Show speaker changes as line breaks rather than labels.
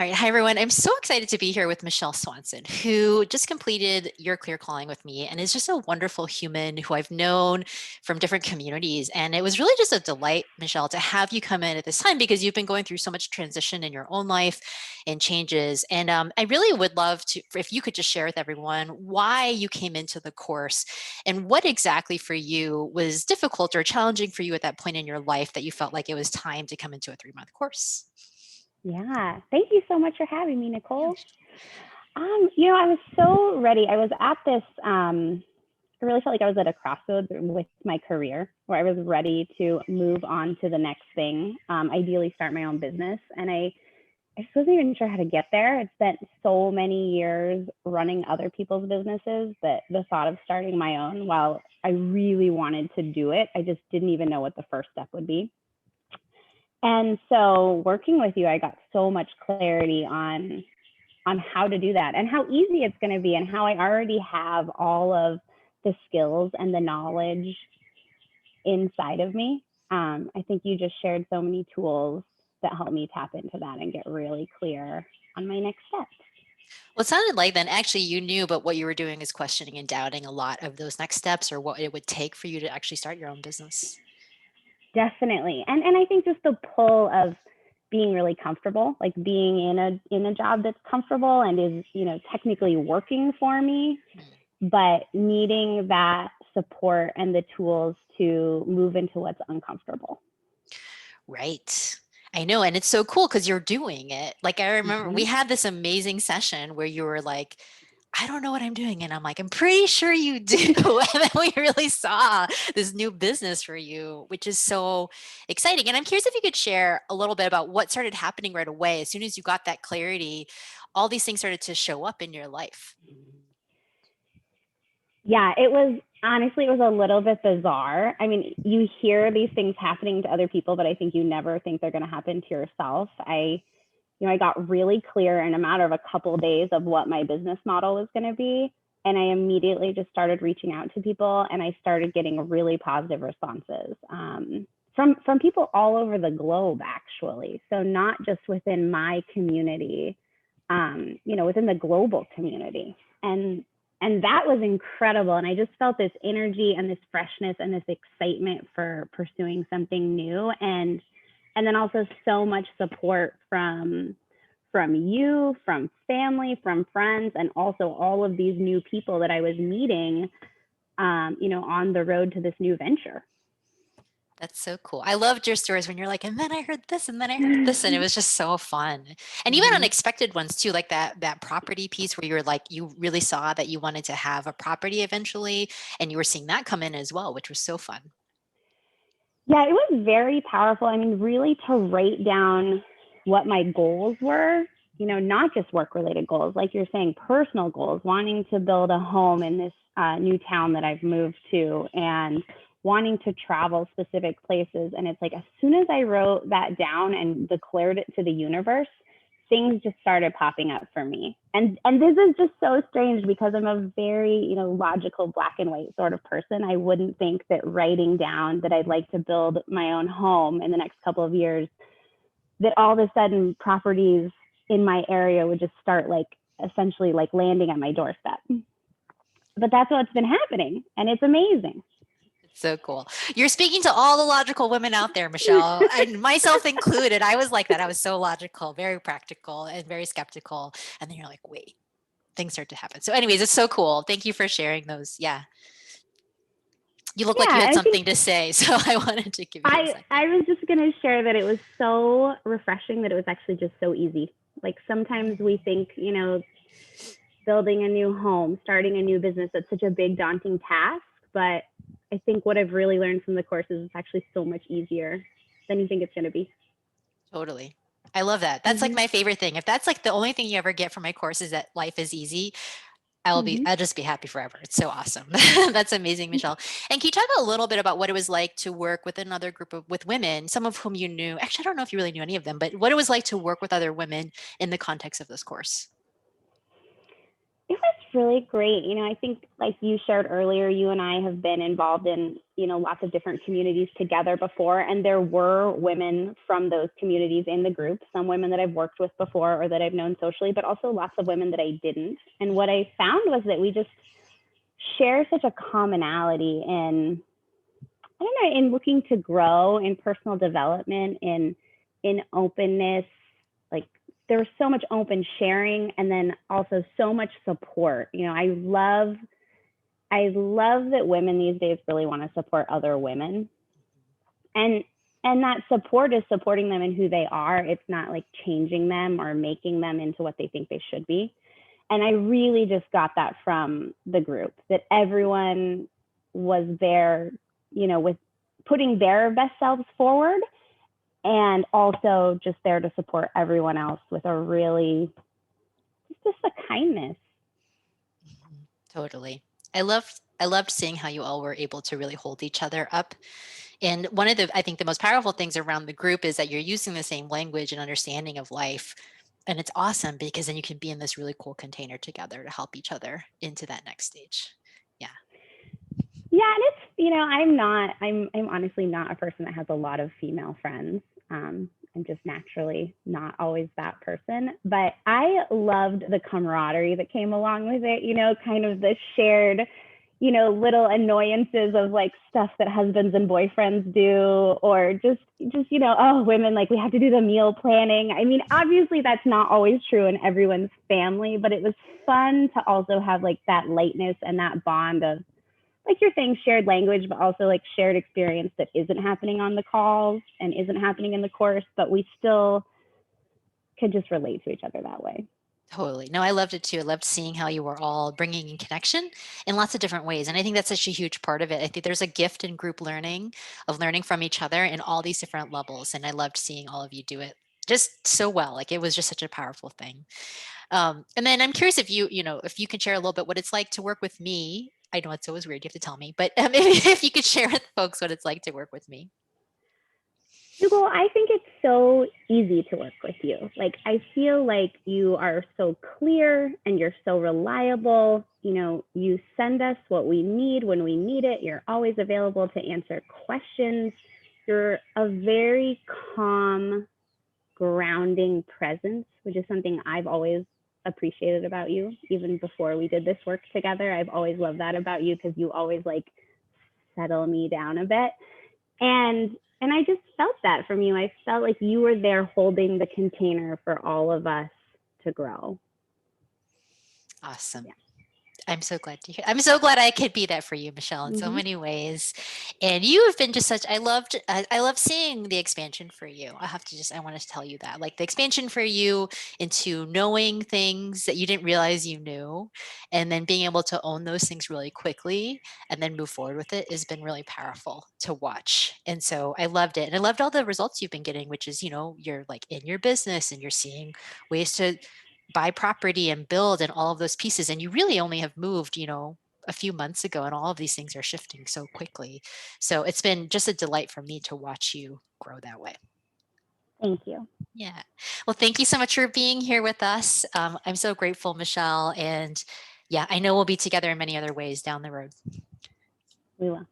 All right. Hi, everyone. I'm so excited to be here with Michelle Swanson, who just completed Your Clear Calling with me and is just a wonderful human who I've known from different communities. And it was really just a delight, Michelle, to have you come in at this time because you've been going through so much transition in your own life and changes. And I really would love to, if you could just share with everyone why you came into the course and what exactly for you was difficult or challenging for you at that point in your life that you felt like it was time to come into a 3-month course.
Yeah, thank you so much for having me,
Yeah.
Nicole. I was so ready. I was at this, I really felt like I was at a crossroads with my career where I was ready to move on to the next thing, ideally start my own business. And I just wasn't even sure how to get there. I'd spent so many years running other people's businesses that the thought of starting my own, while I really wanted to do it, I just didn't even know what the first step would be. And so working with you, I got so much clarity on how to do that and how easy it's going to be and how I already have all of the skills and the knowledge inside of me. I think you just shared so many tools that help me tap into that and get really clear on my next steps.
Well, it sounded like then actually you knew, but what you were doing is questioning and doubting a lot of those next steps or what it would take for you to actually start your own business.
Definitely. And I think just the pull of being really comfortable, like being in a job that's comfortable and is, technically working for me,
Mm.
but needing that support and the tools to move into what's uncomfortable.
Right. I know. And it's so cool because you're doing it. Like I remember we
Mm-hmm.
had this amazing session where you were like, I don't know what I'm doing. And I'm like, I'm pretty sure you do. And then we really saw this new business for you, which is so exciting. And I'm curious if you could share a little bit about what started happening right away. As soon as you got that clarity, all these things started to show up in your life.
Yeah, it was honestly, it was a little bit bizarre. I mean, you hear these things happening to other people, but I think you never think they're going to happen to yourself. I got really clear in a matter of a couple of days of what my business model was going to be. And I immediately just started reaching out to people and I started getting really positive responses from people all over the globe, actually. So not just within my community, within the global community. And that was incredible. And I just felt this energy and this freshness and this excitement for pursuing something new. And then also so much support from you, from family, from friends, and also all of these new people that I was meeting, on the road to this new venture.
That's so cool. I loved your stories when you're like, and then I heard this, and then I heard this, and it was just so fun. And even
Mm-hmm.
unexpected ones too, like that property piece where you're like, you really saw that you wanted to have a property eventually, and you were seeing that come in as well, which was so fun.
Yeah, it was very powerful. I mean, really to write down what my goals were, not just work related goals, like you're saying, personal goals, wanting to build a home in this new town that I've moved to and wanting to travel specific places. And it's like, as soon as I wrote that down and declared it to the universe, things just started popping up for me. And this is just so strange because I'm a very, logical black and white sort of person. I wouldn't think that writing down that I'd like to build my own home in the next couple of years, that all of a sudden properties in my area would just start like essentially like landing at my doorstep. But that's what's been happening. And it's amazing.
It's so cool. You're speaking to all the logical women out there, Michelle, and myself included. I was like that. I was so logical, very practical, and very skeptical. And then you're like, wait, things start to happen. So, anyways, it's so cool. Thank you for sharing those. Yeah. You look like you
Yeah,
had
I think
something to say, so I wanted to give you a
I
second.
was just going to share that it was so refreshing that it was actually just so easy. Like sometimes we think, building a new home, starting a new business, that's such a big daunting task, but I think what I've really learned from the course is it's actually so much easier than you think it's going to be.
Totally. I love that. That's like
Mm-hmm.
my favorite thing. If that's like the only thing you ever get from my course is that life is easy,
Mm-hmm.
I'll just be happy forever. It's so awesome. That's amazing, Michelle. And can you talk a little bit about what it was like to work with another group of with women, some of whom you knew? Actually, I don't know if you really knew any of them, but what it was like to work with other women in the context of this course.
It was really great. I think like you shared earlier, you and I have been involved in, lots of different communities together before. And there were women from those communities in the group, some women that I've worked with before or that I've known socially, but also lots of women that I didn't. And what I found was that we just share such a commonality in, I don't know, in looking to grow, in personal development, in openness. Like there was so much open sharing, and then also so much support. I love that women these days really want to support other women, and that support is supporting them in who they are. It's not like changing them or making them into what they think they should be. And I really just got that from the group, that everyone was there, with putting their best selves forward, and also just there to support everyone else with a really, just a kindness.
Totally. I loved seeing how you all were able to really hold each other up. And one of the, I think the most powerful things around the group is that you're using the same language and understanding of life. And it's awesome because then you can be in this really cool container together to help each other into that next stage. Yeah.
Yeah, and it's, I'm honestly not a person that has a lot of female friends. I'm just naturally not always that person, but I loved the camaraderie that came along with it, kind of the shared, little annoyances of like stuff that husbands and boyfriends do, or just, oh, women, like we have to do the meal planning. I mean, obviously that's not always true in everyone's family, but it was fun to also have like that lightness and that bond of, like you're saying, shared language, but also like shared experience that isn't happening on the calls and isn't happening in the course, but we still can just relate to each other that way.
Totally. No, I loved it too. I loved seeing how you were all bringing in connection in lots of different ways. And I think that's such a huge part of it. I think there's a gift in group learning of learning from each other in all these different levels. And I loved seeing all of you do it just so well. Like it was just such a powerful thing. And then I'm curious if if you can share a little bit what it's like to work with me. I know it's always weird. You have to tell me, but if you could share with folks what it's like to work with me.
Hugo, I think it's so easy to work with you. Like, I feel like you are so clear and you're so reliable. You send us what we need when we need it. You're always available to answer questions. You're a very calm, grounding presence, which is something I've always appreciated about you. Even before we did this work together, I've always loved that about you, because you always like settle me down a bit. And I just felt that from you. I felt like you were there holding the container for all of us to grow.
Awesome.
Yeah.
I'm so glad to hear. I'm so glad I could be that for you, Michelle, in so
Mm-hmm.
many ways. And you have been just such. I love seeing the expansion for you. I want to tell you that, like the expansion for you into knowing things that you didn't realize you knew, and then being able to own those things really quickly and then move forward with it has been really powerful to watch. And so I loved it, and I loved all the results you've been getting, which is you're like in your business and you're seeing ways to buy property and build and all of those pieces. And you really only have moved, a few months ago, and all of these things are shifting so quickly. So it's been just a delight for me to watch you grow that way.
Thank you.
Yeah. Well, thank you so much for being here with us. I'm so grateful, Michelle. And yeah, I know we'll be together in many other ways down the road.
We will.